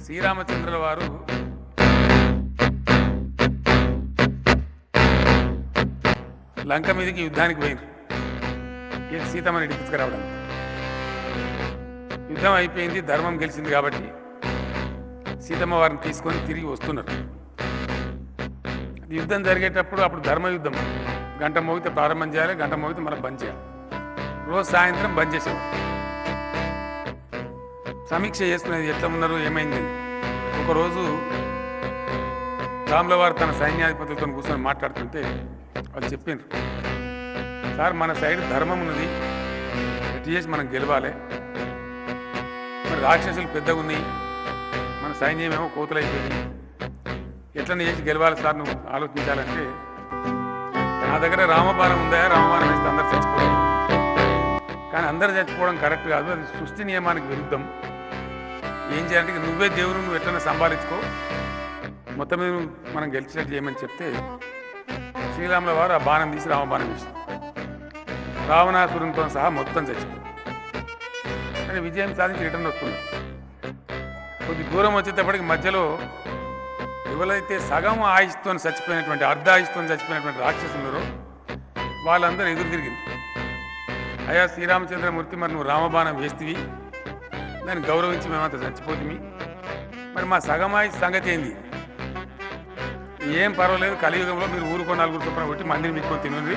శ్రీరామచంద్రుల వారు లంక మీదకి యుద్ధానికి పోయినారు. సీతమ్మని ఇంటికి తీసుకురావడానికి. యుద్ధం అయిపోయింది, ధర్మం గెలిచింది కాబట్టి సీతమ్మ వారిని తీసుకొని తిరిగి వస్తున్నారు. యుద్ధం జరిగేటప్పుడు అప్పుడు ధర్మయుద్ధం, గంట మోగితే ప్రారంభం చేయాలి, గంట మోగితే మళ్ళీ బంద్ చేయాలి. రోజు సాయంత్రం బంద్ చేసాం. సమీక్ష చేసుకునేది ఎట్లా ఉన్నారు, ఏమైంది. ఒకరోజు రాముల వారు తన సైన్యాధిపతులతో కూర్చొని మాట్లాడుతుంటే వాళ్ళు చెప్పారు, సార్ మన సైడ్ ధర్మం ఉన్నది, ఎట్టి చేసి మనం గెలవాలి, మరి రాక్షసులు పెద్దగా ఉన్నాయి, మన సైన్యం ఏమో కోతులైపోయింది, ఎట్లనే చేసి గెలవాలి సార్ నువ్వు ఆలోచించాలంటే, నా దగ్గర రామబాణం ఉందా, రామబాణం వేస్తే అందరు చచ్చిపోవాలి, కానీ అందరు చచ్చిపోవడం కరెక్ట్ కాదు, అది సృష్టి నియమానికి విరుద్ధం. ఏం చేయాలంటే నువ్వే దేవుడు, నువ్వు ఎట్లన్నా సంపాదించుకో, మొత్తం మీద మనం గెలిచినట్టు చేయమని చెప్తే శ్రీరాముల వారు ఆ బాణం తీసి రామబాణం వేసి రావణాసురునితో సహా మొత్తం చచ్చిపోయింది. కానీ విజయం సాధించి రిటర్న్ వస్తుంది. కొద్ది దూరం వచ్చేటప్పటికి మధ్యలో ఎవరైతే సగం ఆయుష్తో చచ్చిపోయినటువంటి, అర్ధ ఆయుష్తో చచ్చిపోయినటువంటి రాక్షసులు వాళ్ళందరూ ఎదురు తిరిగింది. అయ్యా శ్రీరామచంద్రమూర్తి, మరి నువ్వు రామబాణం వేస్తేవి, దాన్ని గౌరవించి మేమంతా చచ్చిపోతుంది, మరి మా సగం ఆయుష్ సంగతి ఏంది, ఏం పర్వాలేదు, కలియుగంలో మీరు ఊరుకో 4 చొప్పున కొట్టి మందిని మీకొని తినండి,